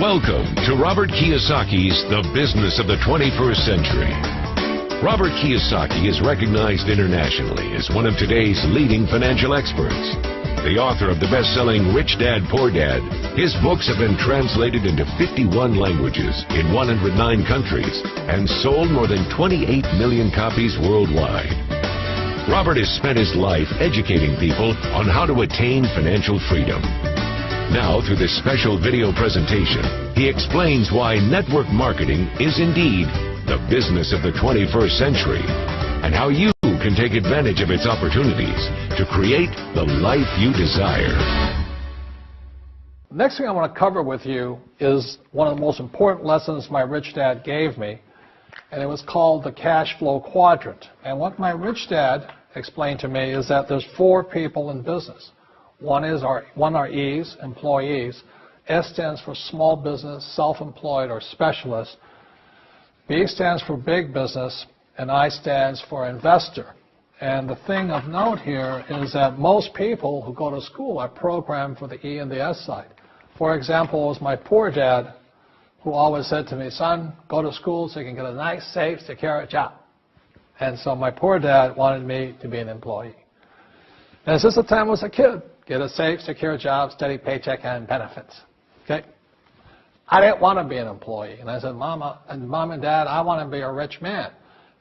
Welcome to Robert Kiyosaki's The Business of the 21st Century. Robert Kiyosaki is recognized internationally as one of today's leading financial experts. The author of the best-selling Rich Dad, Poor Dad, his books have been translated into 51 languages in 109 countries and sold more than 28 million copies worldwide. Robert has spent his life educating people on how to attain financial freedom. Now, through this special video presentation, he explains why network marketing is indeed the business of the 21st century and how you can take advantage of its opportunities to create the life you desire. Next thing I want to cover with you is one of the most important lessons my rich dad gave me, and it was called the cash flow quadrant. And what my rich dad explained to me is that there's four people in business. One are E's, employees. S stands for small business, self-employed, or specialist. B stands for big business, and I stands for investor. And the thing of note here is that most people who go to school are programmed for the E and the S side. For example, it was my poor dad who always said to me, son, go to school so you can get a nice, safe, secure job. And so my poor dad wanted me to be an employee. And since the time I was a kid, get a safe, secure job, steady paycheck, and benefits. Okay? I didn't want to be an employee. And I said, Mom and Dad, I want to be a rich man.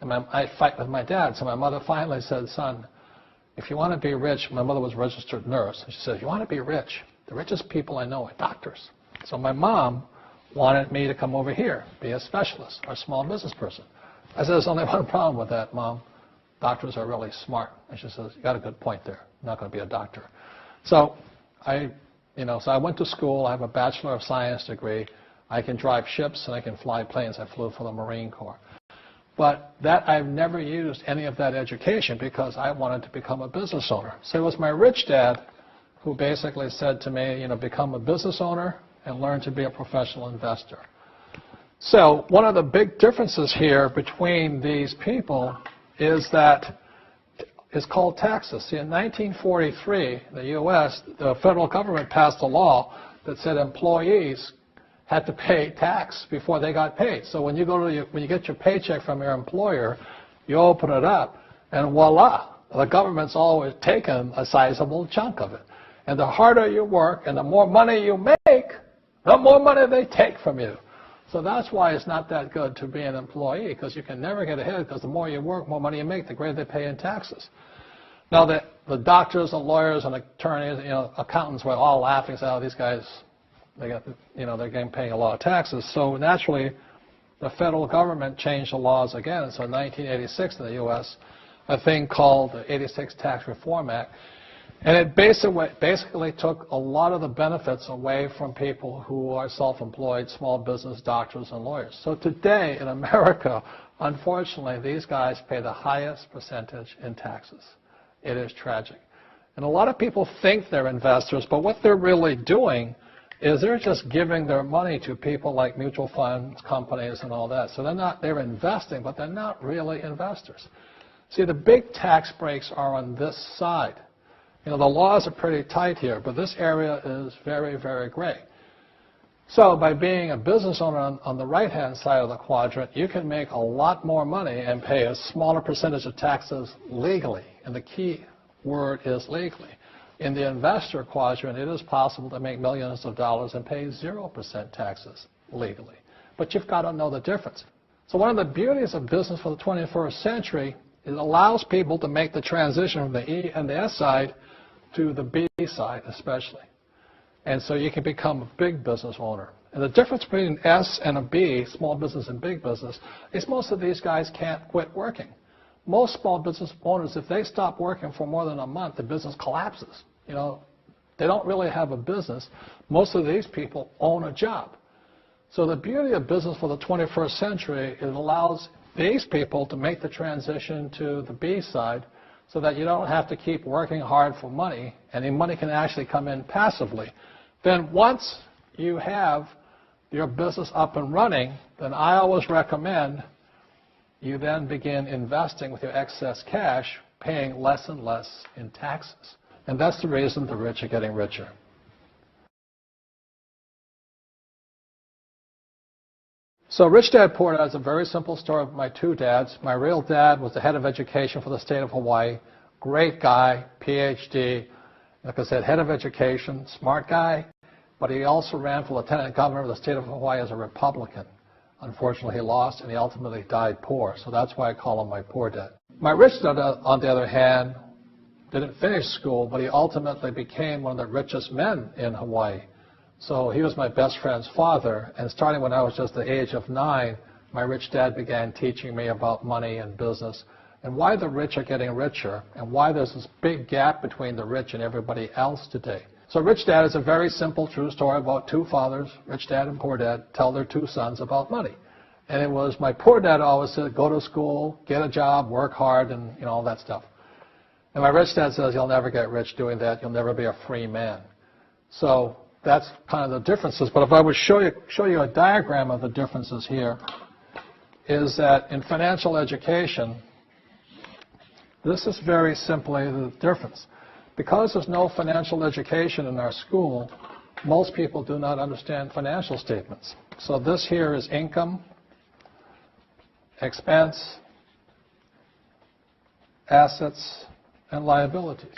And I fight with my dad. So my mother finally said, son, if you want to be rich, my mother was a registered nurse. And she said, if you want to be rich, the richest people I know are doctors. So my mom wanted me to come over here, be a specialist or a small business person. I said, there's only one problem with that, Mom. Doctors are really smart. And she says, you got a good point there. I'm not going to be a doctor. So I went to school. I have a Bachelor of Science degree. I can drive ships and I can fly planes. I flew for the Marine Corps. But I've never used any of that education because I wanted to become a business owner. So it was my rich dad who basically said to me, become a business owner and learn to be a professional investor. So one of the big differences here between these people is that it's called taxes. See, in 1943, in the U.S., the federal government passed a law that said employees had to pay tax before they got paid. So when you get your paycheck from your employer, you open it up, and voila, the government's always taken a sizable chunk of it. And the harder you work and the more money you make, the more money they take from you. So that's why it's not that good to be an employee, because you can never get ahead, because the more you work, more money you make, the greater they pay in taxes. Now, the doctors and lawyers and attorneys, accountants were all laughing, saying, oh, these guys, they're getting paying a lot of taxes. So naturally, the federal government changed the laws again. So in 1986 in the U.S., a thing called the 86 Tax Reform Act, and it basically took a lot of the benefits away from people who are self-employed, small business, doctors, and lawyers. So today in America, unfortunately, these guys pay the highest percentage in taxes. It is tragic. And a lot of people think they're investors, but what they're really doing is they're just giving their money to people like mutual funds, companies, and all that. So they're investing, but they're not really investors. See, the big tax breaks are on this side. The laws are pretty tight here, but this area is very, very gray. So by being a business owner on the right-hand side of the quadrant, you can make a lot more money and pay a smaller percentage of taxes legally. And the key word is legally. In the investor quadrant, it is possible to make millions of dollars and pay 0% taxes legally. But you've got to know the difference. So one of the beauties of business for the 21st century is it allows people to make the transition from the E and the S side to the B side especially. And so you can become a big business owner. And the difference between an S and a B, small business and big business, is most of these guys can't quit working. Most small business owners, if they stop working for more than a month, the business collapses. They don't really have a business. Most of these people own a job. So the beauty of business for the 21st century is it allows these people to make the transition to the B side so that you don't have to keep working hard for money, and the money can actually come in passively. Then once you have your business up and running, then I always recommend you then begin investing with your excess cash, paying less and less in taxes. And that's the reason the rich are getting richer. So Rich Dad, Poor Dad is a very simple story of my two dads. My real dad was the head of education for the state of Hawaii. Great guy, PhD, like I said, head of education, smart guy, but he also ran for lieutenant governor of the state of Hawaii as a Republican. Unfortunately, he lost, and he ultimately died poor, so that's why I call him my poor dad. My rich dad, on the other hand, didn't finish school, but he ultimately became one of the richest men in Hawaii. So he was my best friend's father, and starting when I was just the age of 9, my rich dad began teaching me about money and business and why the rich are getting richer and why there's this big gap between the rich and everybody else today. So Rich Dad is a very simple, true story about two fathers, Rich Dad and Poor Dad, tell their two sons about money. And it was my poor dad always said, go to school, get a job, work hard, and all that stuff. And my rich dad says, you'll never get rich doing that. You'll never be a free man. So that's kind of the differences. But if I would show you a diagram of the differences here, is that in financial education, this is very simply the difference. Because there's no financial education in our school, most people do not understand financial statements. So this here is income, expense, assets, and liabilities.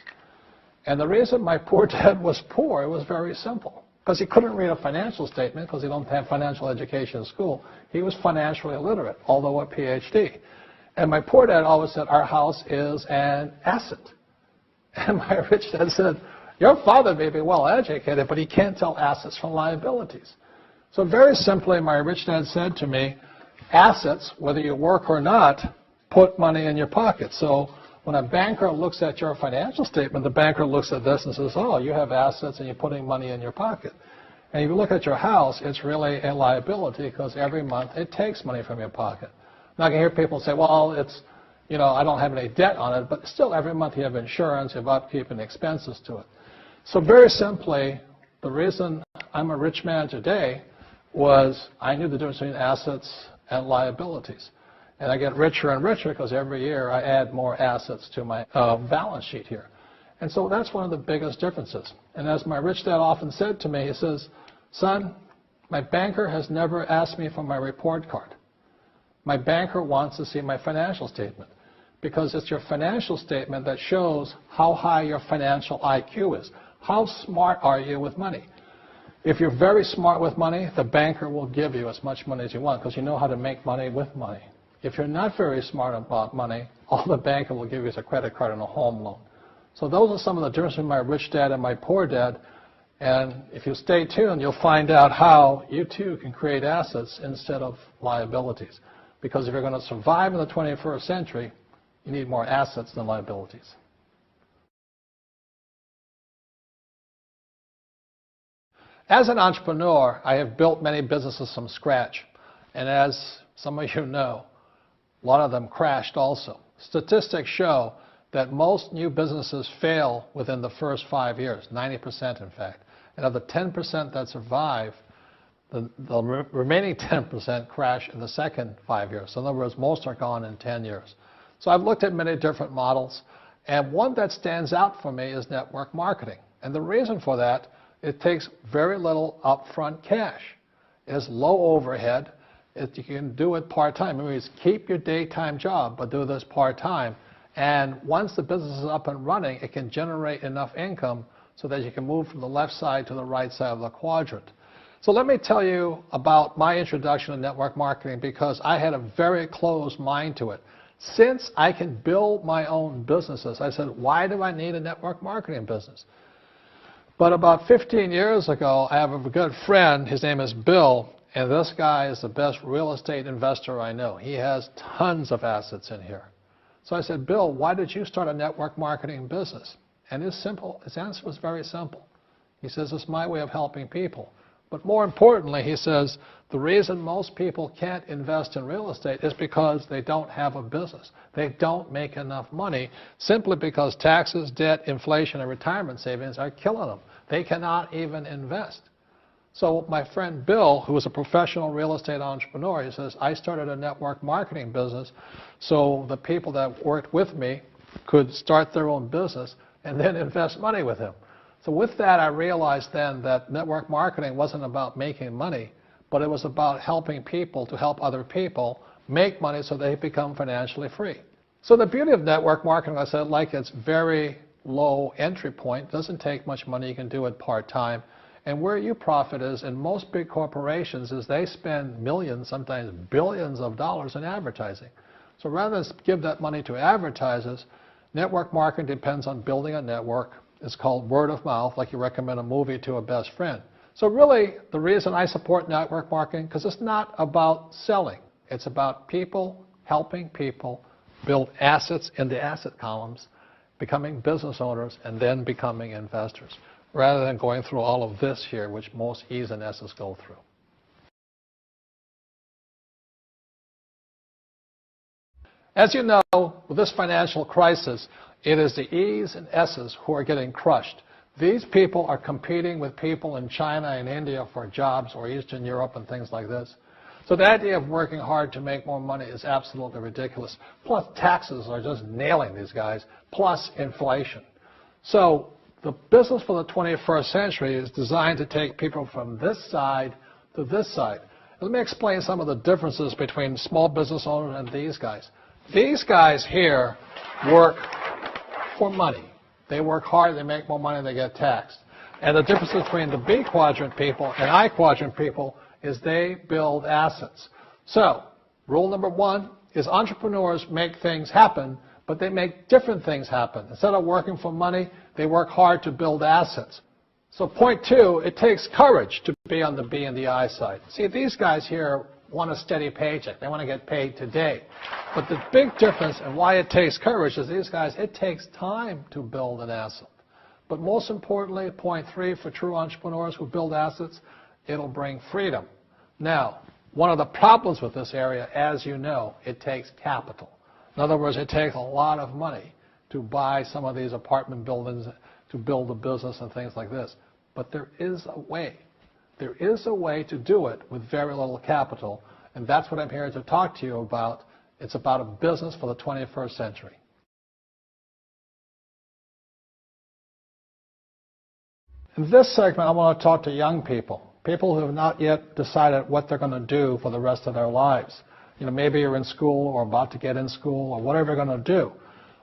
And the reason my poor dad was poor, it was very simple. Because he couldn't read a financial statement because he don't have financial education in school. He was financially illiterate, although a PhD. And my poor dad always said, our house is an asset. And my rich dad said, your father may be well educated, but he can't tell assets from liabilities. So very simply, my rich dad said to me, assets, whether you work or not, put money in your pocket. So when a banker looks at your financial statement, the banker looks at this and says, oh, you have assets and you're putting money in your pocket. And if you look at your house, it's really a liability because every month it takes money from your pocket. Now I can hear people say, well, it's, I don't have any debt on it, but still every month you have insurance, you have upkeep and expenses to it. So very simply, the reason I'm a rich man today was I knew the difference between assets and liabilities. And I get richer and richer because every year I add more assets to my balance sheet here. And so that's one of the biggest differences. And as my rich dad often said to me, he says, son, my banker has never asked me for my report card. My banker wants to see my financial statement because it's your financial statement that shows how high your financial IQ is. How smart are you with money? If you're very smart with money, the banker will give you as much money as you want because you know how to make money with money. If you're not very smart about money, all the banker will give you is a credit card and a home loan. So those are some of the differences between my rich dad and my poor dad. And if you stay tuned, you'll find out how you too can create assets instead of liabilities. Because if you're going to survive in the 21st century, you need more assets than liabilities. As an entrepreneur, I have built many businesses from scratch. And as some of you know, a lot of them crashed also. Statistics show that most new businesses fail within the first 5 years, 90% in fact. And of the 10% that survive, the remaining 10% crash in the second 5 years. So in other words, most are gone in 10 years. So I've looked at many different models, and one that stands out for me is network marketing. And the reason for that, it takes very little upfront cash. It's low overhead. You can do it part-time. It means keep your daytime job, but do this part-time. And once the business is up and running, it can generate enough income so that you can move from the left side to the right side of the quadrant. So let me tell you about my introduction to network marketing because I had a very closed mind to it. Since I can build my own businesses, I said, why do I need a network marketing business? But about 15 years ago, I have a good friend. His name is Bill. And this guy is the best real estate investor I know. He has tons of assets in here. So I said, Bill, why did you start a network marketing business? And his answer was very simple. He says, it's my way of helping people. But more importantly, he says, the reason most people can't invest in real estate is because they don't have a business. They don't make enough money simply because taxes, debt, inflation, and retirement savings are killing them. They cannot even invest. So my friend Bill, who is a professional real estate entrepreneur, he says, I started a network marketing business so the people that worked with me could start their own business and then invest money with him. So with that, I realized then that network marketing wasn't about making money, but it was about helping people to help other people make money so they become financially free. So the beauty of network marketing, I said, like it's very low entry point, doesn't take much money, you can do it part-time. And where you profit is in most big corporations is they spend millions, sometimes billions of dollars in advertising. So rather than give that money to advertisers, network marketing depends on building a network. It's called word of mouth, like you recommend a movie to a best friend. So really, the reason I support network marketing, because it's not about selling. It's about people helping people build assets in the asset columns, becoming business owners, and then becoming investors, rather than going through all of this here, which most E's and S's go through. As you know, with this financial crisis, it is the E's and S's who are getting crushed. These people are competing with people in China and India for jobs, or Eastern Europe and things like this. So the idea of working hard to make more money is absolutely ridiculous. Plus taxes are just nailing these guys, plus inflation. So the business for the 21st century is designed to take people from this side to this side. Let me explain some of the differences between small business owners and these guys. These guys here work for money. They work hard, they make more money, they get taxed. And the difference between the B quadrant people and I quadrant people is they build assets. So, rule number one is entrepreneurs make things happen, but they make different things happen. Instead of working for money, they work hard to build assets. So point two, it takes courage to be on the B and the I side. See, these guys here want a steady paycheck. They want to get paid today. But the big difference and why it takes courage is these guys, it takes time to build an asset. But most importantly, point three, for true entrepreneurs who build assets, it'll bring freedom. Now, one of the problems with this area, as you know, it takes capital. In other words, it takes a lot of money to buy some of these apartment buildings, to build a business and things like this. But there is a way. There is a way to do it with very little capital, and that's what I'm here to talk to you about. It's about a business for the 21st century. In this segment, I want to talk to young people, people who have not yet decided what they're going to do for the rest of their lives. You know, maybe you're in school or about to get in school or whatever you're going to do.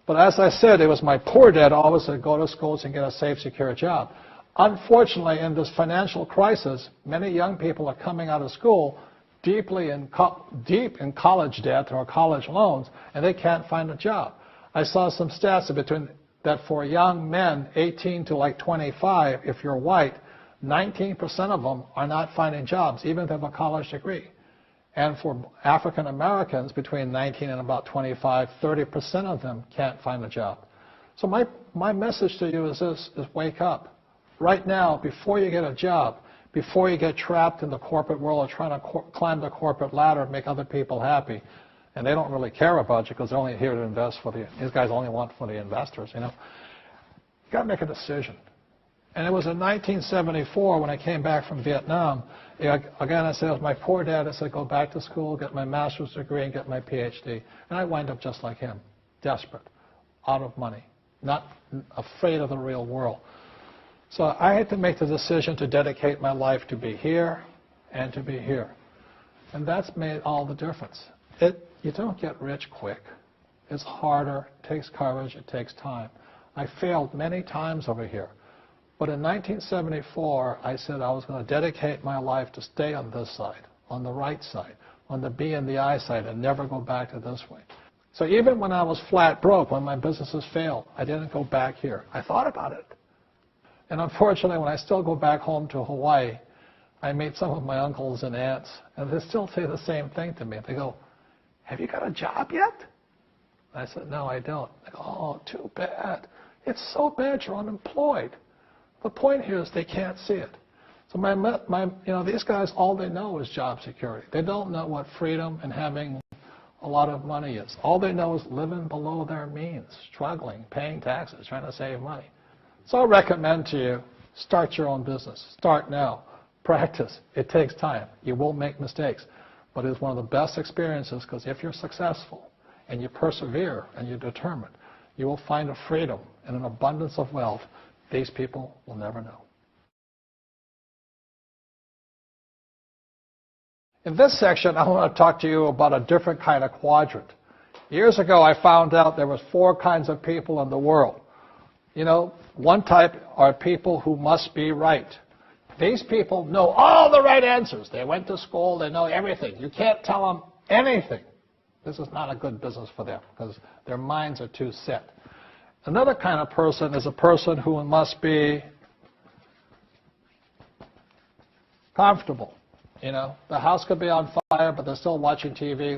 But as I said, it was my poor dad always said, go to schools and get a safe, secure job. Unfortunately, in this financial crisis, many young people are coming out of school deep in college debt or college loans, and they can't find a job. I saw some stats that for young men 18 to like 25, if you're white, 19% of them are not finding jobs, even if they have a college degree. And for African Americans between 19 and about 25, 30% of them can't find a job. So my message to you is this, is wake up. Right now, before you get a job, before you get trapped in the corporate world or trying to climb the corporate ladder and make other people happy, and they don't really care about you because they're only here to invest for these guys only want for the investors, you know. You got to make a decision. And it was in 1974 when I came back from Vietnam. Again, I said, it was my poor dad. I said, go back to school, get my master's degree, and get my PhD. And I wind up just like him, desperate, out of money, not afraid of the real world. So I had to make the decision to dedicate my life to be here and to be here. And that's made all the difference. You don't get rich quick. It's harder, it takes courage, it takes time. I failed many times over here. But in 1974, I said I was going to dedicate my life to stay on this side, on the right side, on the B and the I side, and never go back to this way. So even when I was flat broke, when my businesses failed, I didn't go back here. I thought about it. And unfortunately, when I still go back home to Hawaii, I meet some of my uncles and aunts, and they still say the same thing to me. They go, have you got a job yet? I said, no, I don't. They go, oh, too bad. It's so bad you're unemployed. The point here is they can't see it. So these guys, all they know is job security. They don't know what freedom and having a lot of money is. All they know is living below their means, struggling, paying taxes, trying to save money. So I recommend to you, start your own business. Start now. Practice. It takes time. You will make mistakes. But it's one of the best experiences because if you're successful and you persevere and you're determined, you will find a freedom and an abundance of wealth these people will never know. In this section, I want to talk to you about a different kind of quadrant. Years ago, I found out there was 4 kinds of people in the world. You know, one type are people who must be right. These people know all the right answers. They went to school, they know everything. You can't tell them anything. This is not a good business for them because their minds are too set. Another kind of person is a person who must be comfortable. You know, the house could be on fire, but they're still watching TV,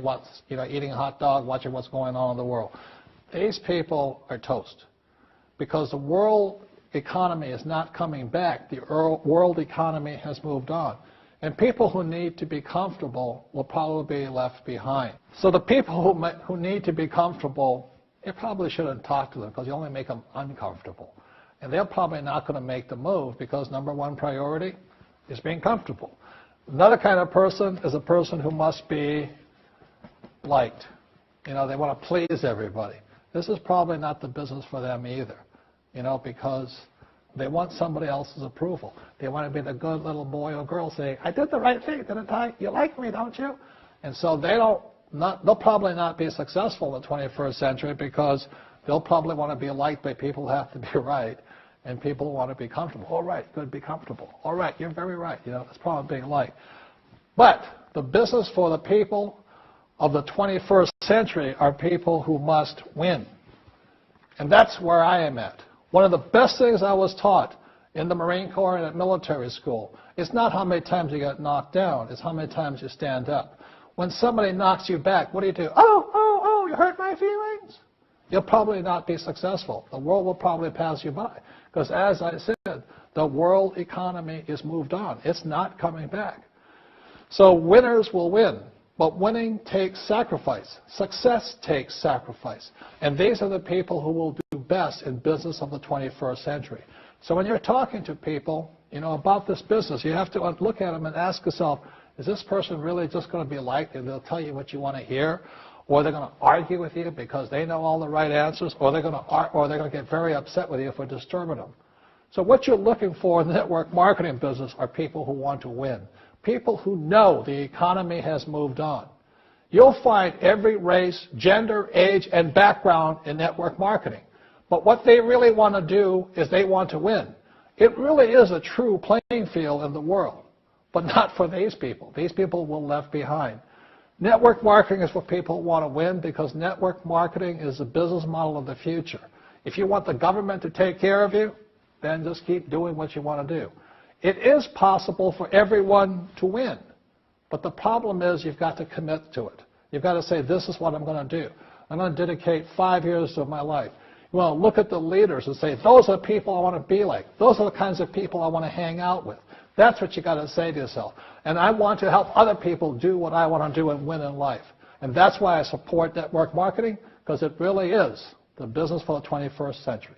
eating a hot dog, watching what's going on in the world. These people are toast because the world economy is not coming back. The world economy has moved on. And people who need to be comfortable will probably be left behind. So the people who need to be comfortable, you probably shouldn't talk to them because you only make them uncomfortable. And they're probably not going to make the move because number 1 priority is being comfortable. Another kind of person is a person who must be liked. You know, they want to please everybody. This is probably not the business for them either, you know, because they want somebody else's approval. They want to be the good little boy or girl saying, I did the right thing, didn't I? You like me, don't you? And so they'll probably not be successful in the 21st century because they'll probably want to be liked by people who have to be right. And people want to be comfortable. All right, good, be comfortable. All right, you're very right. You know, it's probably being liked. But the business for the people of the 21st century are people who must win. And that's where I am at. One of the best things I was taught in the Marine Corps and at military school is not how many times you get knocked down, it's how many times you stand up. When somebody knocks you back, what do you do? Oh, you hurt my feelings. You'll probably not be successful. The world will probably pass you by. Because as I said, the world economy is moved on. It's not coming back. So winners will win. But winning takes sacrifice. Success takes sacrifice. And these are the people who will do best in business of the 21st century. So when you're talking to people, you know, about this business, you have to look at them and ask yourself, is this person really just going to be liked and they'll tell you what you want to hear? Or they're going to argue with you because they know all the right answers, or they're going to get very upset with you for disturbing them. So what you're looking for in the network marketing business are people who want to win, people who know the economy has moved on. You'll find every race, gender, age, and background in network marketing. But what they really want to do is they want to win. It really is a true playing field in the world, but not for these people. These people will be left behind. Network marketing is for people who want to win because network marketing is the business model of the future. If you want the government to take care of you, then just keep doing what you want to do. It is possible for everyone to win, but the problem is you've got to commit to it. You've got to say, this is what I'm going to do. I'm going to dedicate 5 years of my life. You want to look at the leaders and say, those are the people I want to be like. Those are the kinds of people I want to hang out with. That's what you got to say to yourself. And I want to help other people do what I want to do and win in life. And that's why I support network marketing, because it really is the business for the 21st century.